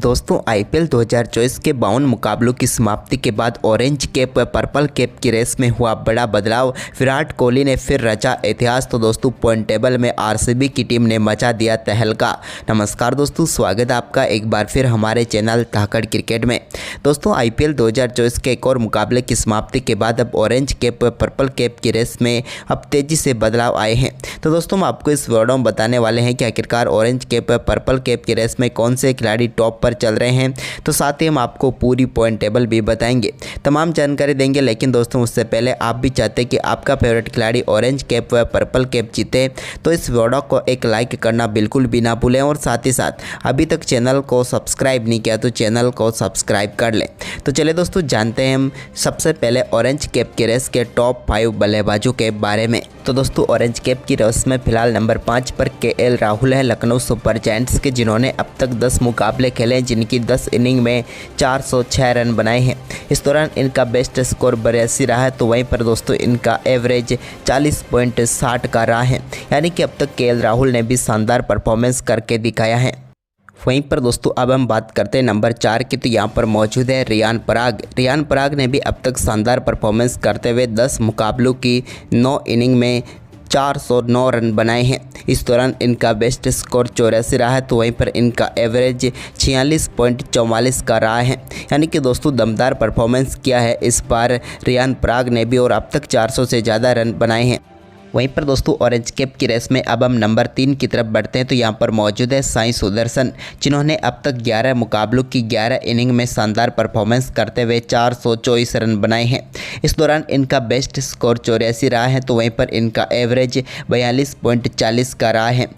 दोस्तों आईपीएल 2024 के 52 मुकाबलों की समाप्ति के बाद ऑरेंज कैप व पर्पल कैप की रेस में हुआ बड़ा बदलाव। विराट कोहली ने फिर रचा इतिहास। तो दोस्तों पॉइंट टेबल में आरसीबी की टीम ने मचा दिया तहलका। नमस्कार दोस्तों, स्वागत है आपका एक बार फिर हमारे चैनल धाकड़ क्रिकेट में। दोस्तों आईपीएल 2024 के एक और मुकाबले की समाप्ति के बाद अब ऑरेंज कैप व पर्पल कैप की रेस में अब तेज़ी से बदलाव आए हैं। तो दोस्तों हम आपको इस वीडियो में बताने वाले हैं कि आखिरकार ऑरेंज कैप व पर्पल कैप की रेस में कौन से खिलाड़ी टॉप पर चल रहे हैं। तो साथ ही हम आपको पूरी पॉइंट टेबल भी बताएंगे, तमाम जानकारी देंगे। लेकिन दोस्तों उससे पहले आप भी चाहते हैं कि आपका फेवरेट खिलाड़ी ऑरेंज कैप व पर्पल कैप जीते, तो इस वीडियो को एक लाइक करना बिल्कुल भी ना भूलें और साथ ही साथ अभी तक चैनल को सब्सक्राइब नहीं किया तो चैनल को सब्सक्राइब कर लें। तो चलिए दोस्तों जानते हैं हम सबसे पहले ऑरेंज कैप की रेस के टॉप 5 बल्लेबाजों के बारे में। तो दोस्तों ऑरेंज कैप की रेस में फिलहाल नंबर 5 पर केएल राहुल है लखनऊ सुपर जायंट्स के, जिन्होंने अब तक 10 मुकाबले खेले, जिनकी 10 इनिंग में 406 रन बनाए हैं। इस दौरान इनका बेस्ट स्कोर 82 रहा है। तो वहीं पर दोस्तों इनका एवरेज 40.60 का रहा है, यानी कि अब तक केएल राहुल ने भी शानदार परफॉर्मेंस करके दिखाया है। वहीं पर दोस्तों अब हम बात करते हैं नंबर 4 की। तो यहाँ पर मौजूद है रियान पराग। रियान पराग ने भी अब तक शानदार परफॉर्मेंस करते हुए 10 मुकाबलों की 9 इनिंग में 409 रन बनाए हैं। इस दौरान इनका बेस्ट स्कोर 84 रहा है। तो वहीं पर इनका एवरेज 46.44 का रहा है, यानी कि दोस्तों दमदार परफॉर्मेंस किया है इस बार रियान पराग ने भी, और अब तक 400 से ज़्यादा रन बनाए हैं। वहीं पर दोस्तों ऑरेंज कैप की रेस में अब हम नंबर 3 की तरफ बढ़ते हैं। तो यहाँ पर मौजूद है साई सुदर्शन, जिन्होंने अब तक 11 मुकाबलों की 11 इनिंग में शानदार परफॉर्मेंस करते हुए 424 रन बनाए हैं। इस दौरान इनका बेस्ट स्कोर 84 रहा है। तो वहीं पर इनका एवरेज 42.40 का रहा है।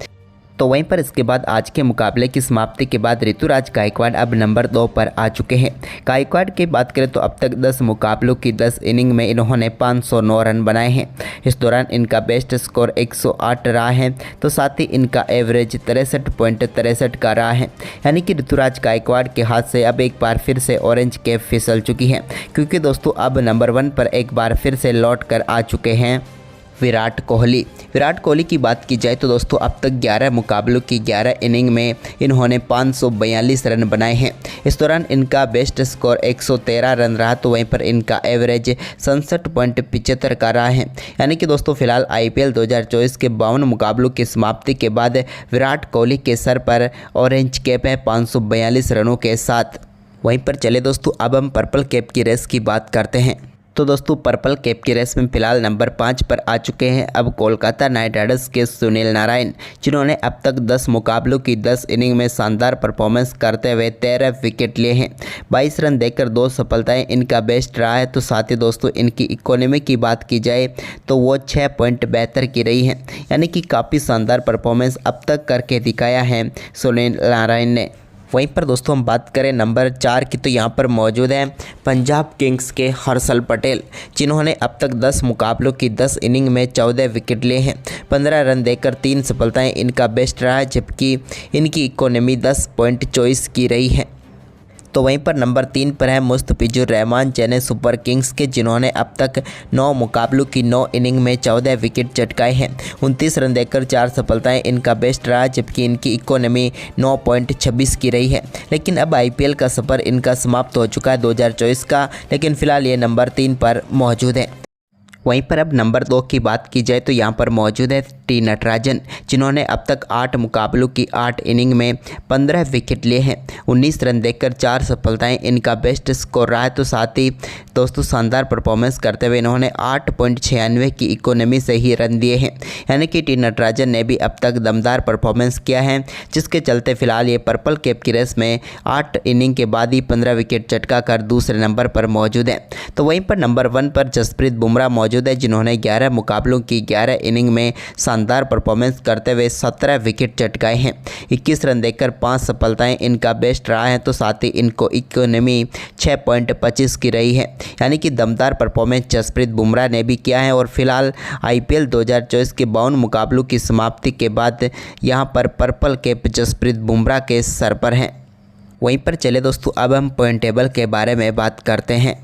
तो वहीं पर इसके बाद आज के मुकाबले की समाप्ति के बाद ऋतुराज गायकवाड़ अब नंबर 2 पर आ चुके हैं। गायकवाड़ की बात करें तो अब तक 10 मुकाबलों की 10 इनिंग में इन्होंने 509 रन बनाए हैं। इस दौरान इनका बेस्ट स्कोर 108 रहा है। तो साथ ही इनका एवरेज 63.63 का रहा है, यानी कि ऋतुराज गायकवाड़ के हाथ से अब एक बार फिर से ऑरेंज कैप फिसल चुकी है, क्योंकि दोस्तों अब नंबर 1 पर एक बार फिर से लौट कर आ चुके हैं विराट कोहली। विराट कोहली की बात की जाए तो दोस्तों अब तक 11 मुकाबलों की 11 इनिंग में इन्होंने 542 रन बनाए हैं। इस दौरान इनका बेस्ट स्कोर 113 रन रहा। तो वहीं पर इनका एवरेज 67.75 का रहा है, यानी कि दोस्तों फिलहाल आईपीएल 2024 के 52 मुकाबलों की समाप्ति के बाद विराट कोहली के सर पर ऑरेंज कैप है 542 रनों के साथ। वहीं पर चले दोस्तों अब हम पर्पल कैप की रेस की बात करते हैं। तो दोस्तों पर्पल कैप की रेस में फिलहाल नंबर 5 पर आ चुके हैं अब कोलकाता नाइट राइडर्स के सुनील नारायण, जिन्होंने अब तक 10 मुकाबलों की 10 इनिंग में शानदार परफॉर्मेंस करते हुए 13 विकेट लिए हैं। 22 रन देकर 2 सफलताएं इनका बेस्ट रहा है। तो साथ ही दोस्तों इनकी इकोनॉमी की बात की जाए तो वो 6.72 की रही है, यानी कि काफ़ी शानदार परफॉर्मेंस अब तक करके दिखाया है सुनील नारायण ने। वहीं पर दोस्तों हम बात करें नंबर 4 की। तो यहाँ पर मौजूद है पंजाब किंग्स के हर्षल पटेल, जिन्होंने अब तक 10 मुकाबलों की 10 इनिंग में 14 विकेट लिए हैं। 15 रन देकर 3 सफलताएं इनका बेस्ट रहा है, जबकि इनकी इकोनॉमी 10.24 की रही है। तो वहीं पर नंबर 3 पर है मुस्तफिजुर रहमान चेन्नई सुपर किंग्स के, जिन्होंने अब तक 9 मुकाबलों की 9 इनिंग में 14 विकेट चटकाए हैं। 29 रन देकर 4 सफलताएं इनका बेस्ट रहा, जबकि इनकी इकोनॉमी 9.26 की रही है। लेकिन अब आईपीएल का सफ़र इनका समाप्त हो चुका है 2024 का, लेकिन फिलहाल ये नंबर 3 पर मौजूद है। वहीं पर अब नंबर 2 की बात की जाए तो यहाँ पर मौजूद है टी नटराजन, जिन्होंने अब तक 8 मुकाबलों की 8 इनिंग में 15 विकेट लिए हैं। 19 रन देकर 4 सफलताएं इनका बेस्ट स्कोर रहा है। तो साथ ही दोस्तों शानदार परफॉर्मेंस करते हुए इन्होंने 8.96 की इकोनॉमी से ही रन दिए हैं, यानी कि टी नटराजन ने भी अब तक दमदार परफॉर्मेंस किया है, जिसके चलते फिलहाल ये पर्पल कैप की रेस में 8 इनिंग के बाद ही 15 विकेट चटका कर दूसरे नंबर पर मौजूद है। तो वहीं पर नंबर 1 पर जसप्रीत बुमराह मौजूद है, जिन्होंने 11 मुकाबलों की 11 इनिंग में शानदार परफॉर्मेंस करते हुए 17 विकेट चटकाए हैं। 21 रन देकर 5 सफलताएं इनका बेस्ट रहा है। तो साथ ही इनको इकोनॉमी 6.25 की रही है, यानी कि दमदार परफॉर्मेंस जसप्रीत बुमराह ने भी किया है। और फिलहाल आईपीएल 2024 के 52 मुकाबलों की समाप्ति के बाद यहाँ पर पर्पल कैप जसप्रीत बुमराह के सर पर हैं। वहीं पर चले दोस्तों अब हम पॉइंट टेबल के बारे में बात करते हैं।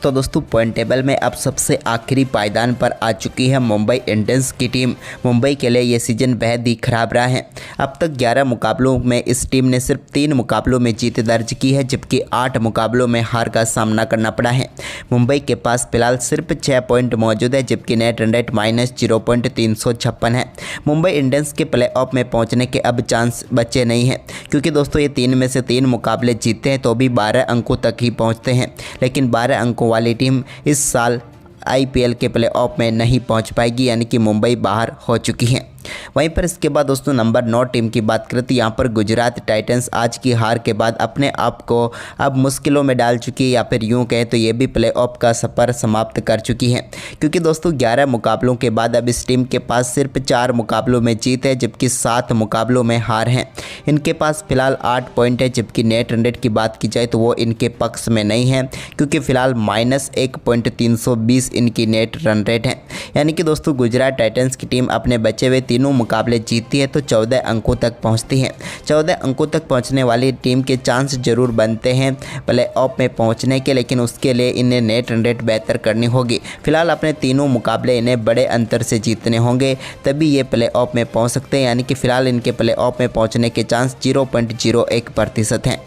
तो दोस्तों पॉइंट टेबल में अब सबसे आखिरी पायदान पर आ चुकी है मुंबई इंडियंस की टीम। मुंबई के लिए ये सीज़न बेहद ही खराब रहा है। अब तक 11 मुकाबलों में इस टीम ने सिर्फ 3 मुकाबलों में जीत दर्ज की है, जबकि 8 मुकाबलों में हार का सामना करना पड़ा है। मुंबई के पास फिलहाल सिर्फ 6 पॉइंट मौजूद है, जबकि नेट रन रेट -0.356 है। मुंबई इंडियंस के प्लेऑफ में पहुँचने के अब चांस बचे नहीं हैं, क्योंकि दोस्तों ये 3 में से 3 मुकाबले जीतते हैं तो भी 12 अंकों तक ही पहुँचते हैं। लेकिन 12 अंकों वाली टीम इस साल IPL के प्लेऑफ में नहीं पहुंच पाएगी, यानी कि मुंबई बाहर हो चुकी है। वहीं पर इसके बाद दोस्तों नंबर 9 टीम की बात करें तो यहाँ पर गुजरात टाइटंस आज की हार के बाद अपने आप को अब मुश्किलों में डाल चुकी है, या फिर यूँ कहें तो ये भी प्लेऑफ का सफ़र समाप्त कर चुकी है, क्योंकि दोस्तों 11 मुकाबलों के बाद अब इस टीम के पास सिर्फ 4 मुकाबलों में जीत है, जबकि 7 मुकाबलों में हार हैं। इनके पास फिलहाल 8 पॉइंट है, जबकि नेट रन रेट की बात की जाए तो वो इनके पक्ष में नहीं है, क्योंकि फिलहाल -1.320 इनकी नेट रन रेट है। यानी कि दोस्तों गुजरात टाइटंस की टीम अपने बचे हुए तीनों मुकाबले जीतती है तो 14 अंकों तक पहुंचती है। 14 अंकों तक पहुंचने वाली टीम के चांस जरूर बनते हैं प्लेऑफ में पहुंचने के, लेकिन उसके लिए इन्हें नेट रन रेट बेहतर करनी होगी। फिलहाल अपने तीनों मुकाबले इन्हें बड़े अंतर से जीतने होंगे, तभी ये प्लेऑफ में पहुंच सकते हैं। यानी कि फिलहाल इनके प्लेऑफ में पहुंचने के चांस 0.01% हैं।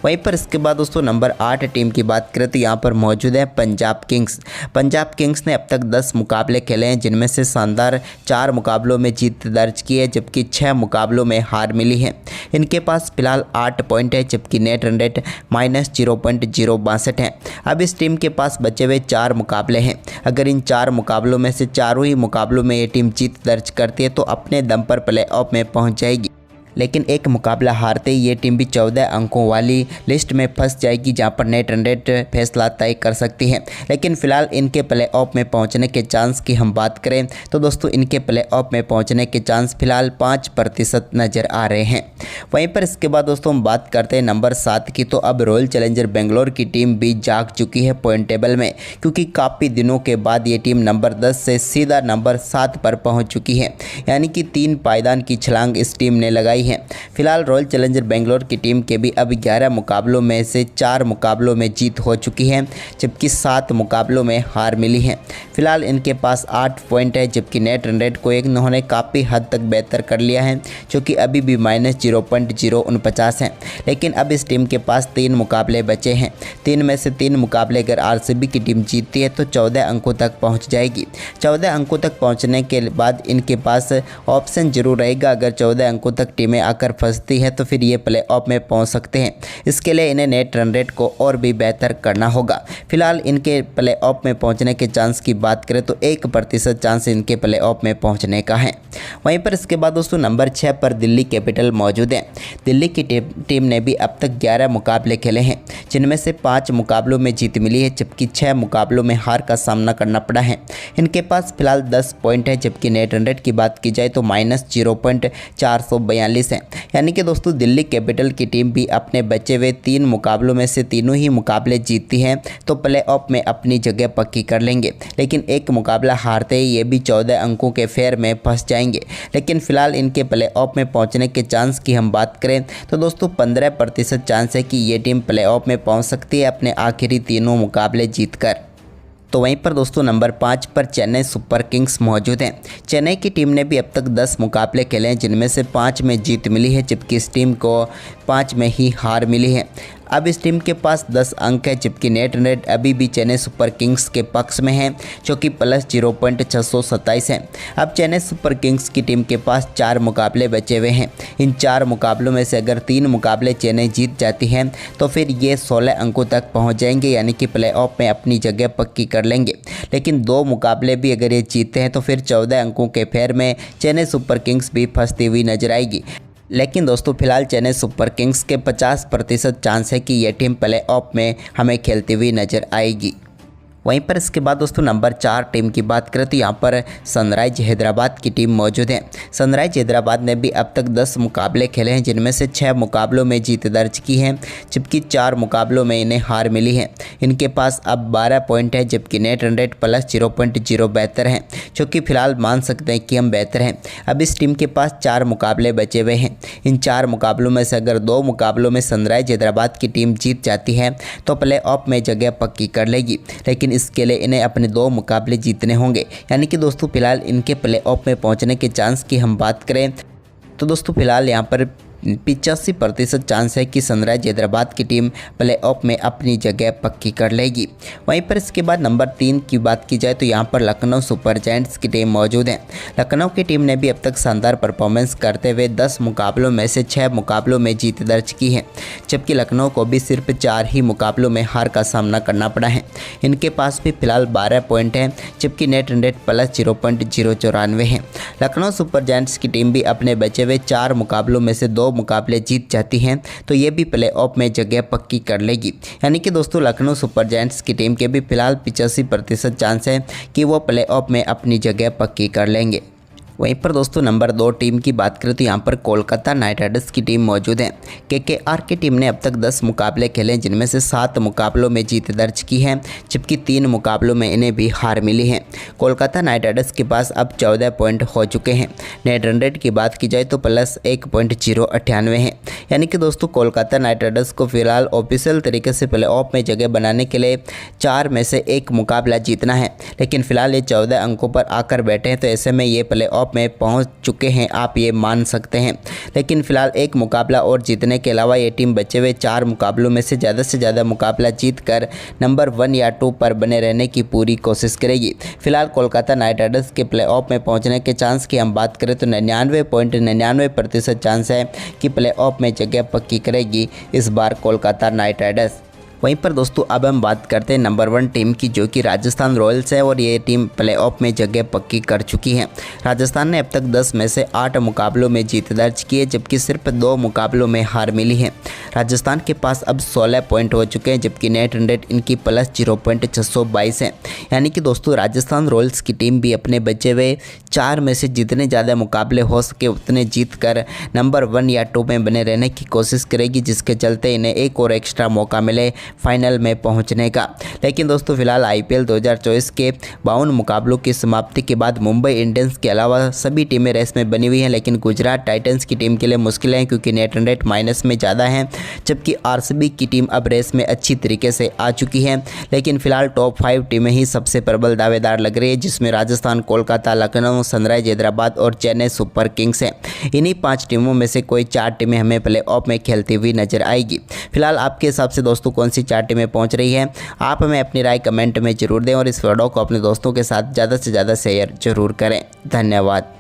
वहीं पर इसके बाद दोस्तों नंबर 8 टीम की बात करें तो यहाँ पर मौजूद है पंजाब किंग्स। पंजाब किंग्स ने अब तक 10 मुकाबले खेले हैं, जिनमें से शानदार 4 मुकाबलों में जीत दर्ज की है, जबकि 6 मुकाबलों में हार मिली है। इनके पास फिलहाल 8 पॉइंट है, जबकि नेट रन रेट -0.062 है। अब इस टीम के पास बचे हुए 4 मुकाबले हैं। अगर इन 4 मुकाबलों में से चारों ही मुकाबलों में ये टीम जीत दर्ज करती है तो अपने दम पर प्लेऑफ में पहुँच जाएगी। लेकिन एक मुकाबला हारते ही ये टीम भी 14 अंकों वाली लिस्ट में फंस जाएगी, जहां पर नेट रन रेट फैसला तय कर सकती है। लेकिन फिलहाल इनके प्लेऑफ में पहुंचने के चांस की हम बात करें तो दोस्तों इनके प्लेऑफ में पहुंचने के चांस फिलहाल 5% नज़र आ रहे हैं। वहीं पर इसके बाद दोस्तों हम बात करते हैं नंबर 7 की, तो अब रॉयल चैलेंजर बेंगलोर की टीम भी जाग चुकी है पॉइंट टेबल में, क्योंकि काफ़ी दिनों के बाद ये टीम नंबर 10 से सीधा नंबर 7 पर पहुँच चुकी है। यानी कि 3 पायदान की छलांग इस टीम ने लगाई है। फिलहाल रॉयल चैलेंजर बेंगलोर की टीम के भी अब 11 मुकाबलों में से 4 मुकाबलों में जीत हो चुकी है, जबकि 7 मुकाबलों में हार मिली है। फिलहाल इनके पास 8 पॉइंट है, जबकि नेट रन रेट को इन्होंने काफ़ी हद तक बेहतर कर लिया है, जो कि अभी भी -0.049 है। लेकिन अब इस टीम के पास 3 मुकाबले बचे हैं। 3 में से 3 मुकाबले अगर RCB की टीम जीतती है तो 14 अंकों तक पहुँच जाएगी। 14 अंकों तक पहुँचने के बाद इनके पास ऑप्शन जरूर रहेगा, अगर 14 अंकों तक टीमें आकर फंसती है तो फिर ये प्लेऑफ में पहुंच सकते हैं। इसके लिए इन्हें नेट रन रेट को और भी बेहतर करना होगा। फिलहाल इनके प्लेऑफ में पहुंचने के चांस की बात करें तो 1% चांस इनके प्लेऑफ में पहुंचने का है। वहीं पर इसके बाद दोस्तों नंबर 6 पर दिल्ली कैपिटल मौजूद है। दिल्ली की टीम ने भी अब तक 11 मुकाबले खेले हैं, जिनमें से 5 मुकाबलों में जीत मिली है, जबकि 6 मुकाबलों में हार का सामना करना पड़ा है। इनके पास फिलहाल 10 पॉइंट है, जबकि नेट रन रेट की बात की जाए तो -0.442 है। यानी कि दोस्तों दिल्ली कैपिटल की टीम भी अपने बचे हुए 3 मुकाबलों में से तीनों ही मुकाबले जीतती हैं तो प्लेऑफ में अपनी जगह पक्की कर लेंगे। लेकिन एक मुकाबला हारते ही ये भी 14 अंकों के फेर में फंस जाएंगे। लेकिन फिलहाल इनके प्लेऑफ में पहुंचने के चांस की हम बात करें तो दोस्तों 15% चांस है कि ये टीम प्लेऑफ में पहुंच सकती है अपने आखिरी तीनों मुकाबले जीतकर। तो वहीं पर दोस्तों नंबर 5 पर चेन्नई सुपर किंग्स मौजूद हैं। चेन्नई की टीम ने भी अब तक 10 मुकाबले खेले हैं, जिनमें से 5 में जीत मिली है, जबकि इस टीम को 5 में ही हार मिली है। अब इस टीम के पास 10 अंक है, जबकि नेट रन रेट अभी भी चेन्नई सुपर किंग्स के पक्ष में है, जो कि +0.627 है। अब चेन्नई सुपर किंग्स की टीम के पास 4 मुकाबले बचे हुए हैं। इन 4 मुकाबलों में से अगर 3 मुकाबले चेन्नई जीत जाती है तो फिर ये 16 अंकों तक पहुंच जाएंगे, यानी कि प्लेऑफ में अपनी जगह पक्की कर लेंगे। लेकिन 2 मुकाबले भी अगर ये जीतते हैं तो फिर 14 अंकों के फेर में चेन्नई सुपर किंग्स भी फंसती हुई नजर आएगी। लेकिन दोस्तों फिलहाल चेन्नई सुपर किंग्स के 50% चांस है कि यह टीम प्लेऑफ में हमें खेलती हुई नजर आएगी। वहीं पर इसके बाद दोस्तों नंबर 4 टीम की बात करें तो यहाँ पर सनराइज हैदराबाद की टीम मौजूद है। सनराइज हैदराबाद ने भी अब तक 10 मुकाबले खेले हैं, जिनमें से 6 मुकाबलों में जीत दर्ज की है, जबकि 4 मुकाबलों में इन्हें हार मिली है। इनके पास अब 12 पॉइंट है, जबकि नेट रन रेट प्लस 0.0 बेहतर है, जो कि फिलहाल मान सकते हैं कि हम बेहतर हैं। अब इस टीम के पास 4 मुकाबले बचे हुए हैं। इन 4 मुकाबलों में से अगर 2 मुकाबलों में सनराइज हैदराबाद की टीम जीत जाती है तो प्ले ऑफ में जगह पक्की कर लेगी, लेकिन इसके लिए इन्हें अपने 2 मुकाबले जीतने होंगे। यानी कि दोस्तों फिलहाल इनके प्ले ऑफ में पहुंचने के चांस की हम बात करें तो दोस्तों फिलहाल यहाँ पर 85% चांस है कि सनराइज हैदराबाद की टीम प्ले ऑफ में अपनी जगह पक्की कर लेगी। वहीं पर इसके बाद नंबर 3 की बात की जाए तो यहाँ पर लखनऊ सुपर जायंट्स की टीम मौजूद है। लखनऊ की टीम ने भी अब तक शानदार परफॉर्मेंस करते हुए 10 मुकाबलों में से 6 मुकाबलों में जीत दर्ज की है, जबकि लखनऊ को भी सिर्फ 4 ही मुकाबलों में हार का सामना करना पड़ा है। इनके पास भी फिलहाल 12 पॉइंट हैं, जबकि नेट रन रेट प्लस 0.094 है। लखनऊ सुपर जायंट्स की टीम भी अपने बचे हुए 4 मुकाबलों में से 2 मुकाबले जीत जाती हैं तो ये भी प्ले ऑफ में जगह पक्की कर लेगी। यानी कि दोस्तों लखनऊ सुपर जायंट्स की टीम के भी फिलहाल 85% चांस है कि वो प्ले ऑफ में अपनी जगह पक्की कर लेंगे। वहीं पर दोस्तों नंबर 2 टीम की बात करें तो यहाँ पर कोलकाता नाइट राइडर्स की टीम मौजूद है। केकेआर की टीम ने अब तक 10 मुकाबले खेले, जिनमें से 7 मुकाबलों में जीत दर्ज की है, जबकि 3 मुकाबलों में इन्हें भी हार मिली है। कोलकाता नाइट राइडर्स के पास अब 14 पॉइंट हो चुके हैं। नेट रन रेट की बात की जाए तो प्लस 1.098 है। यानी कि दोस्तों कोलकाता नाइट राइडर्स को फिलहाल ऑफिशियल तरीके से प्ले ऑफ में जगह बनाने के लिए 4 में से 1 मुकाबला जीतना है, लेकिन फिलहाल ये 14 अंकों पर आकर बैठे हैं, तो ऐसे में ये प्ले ऑफ में पहुंच चुके हैं, आप ये मान सकते हैं। लेकिन फिलहाल 1 मुकाबला और जीतने के अलावा ये टीम बचे हुए 4 मुकाबलों में से ज़्यादा मुकाबला जीतकर नंबर 1 या 2 पर बने रहने की पूरी कोशिश करेगी। फिलहाल कोलकाता नाइट राइडर्स के प्ले ऑफ में पहुंचने के चांस की हम बात करें तो 99.99% चांस है कि प्ले ऑफ में जगह पक्की करेगी इस बार कोलकाता नाइट राइडर्स। वहीं पर दोस्तों अब हम बात करते हैं नंबर 1 टीम की, जो कि राजस्थान रॉयल्स है, और ये टीम प्ले ऑफ में जगह पक्की कर चुकी है। राजस्थान ने अब तक 10 में से 8 मुकाबलों में जीत दर्ज की है, जबकि सिर्फ 2 मुकाबलों में हार मिली है। राजस्थान के पास अब 16 पॉइंट हो चुके हैं, जबकि नेट रन रेट इनकी प्लस 0.622 है। यानी कि दोस्तों राजस्थान रॉयल्स की टीम भी अपने बचे हुए 4 में से जितने ज़्यादा मुकाबले हो सके उतने जीत कर नंबर 1 या 2 में बने रहने की कोशिश करेगी, जिसके चलते इन्हें एक और एक्स्ट्रा मौका मिले फाइनल में पहुंचने का। लेकिन दोस्तों फिलहाल आईपीएल 2024 के 52 मुकाबलों की समाप्ति के बाद मुंबई इंडियंस के अलावा सभी टीमें रेस में बनी हुई हैं, लेकिन गुजरात टाइटंस की टीम के लिए मुश्किल है, क्योंकि नेट रन रेट माइनस में ज़्यादा है, जबकि आरसीबी की टीम अब रेस में अच्छी तरीके से आ चुकी है। लेकिन फिलहाल टॉप 5 टीमें ही सबसे प्रबल दावेदार लग रही है, जिसमें राजस्थान, कोलकाता, लखनऊ, सनराइज हैदराबाद और चेन्नई सुपर किंग्स हैं। इन्हीं 5 टीमों में से कोई 4 टीमें हमें प्ले ऑफ में खेलती हुई नजर आएगी। फिलहाल आपके हिसाब से दोस्तों कौन सी 4 टीमें पहुंच रही है, आप हमें अपनी राय कमेंट में जरूर दें और इस वीडियो को अपने दोस्तों के साथ ज़्यादा से ज़्यादा शेयर जरूर करें। धन्यवाद।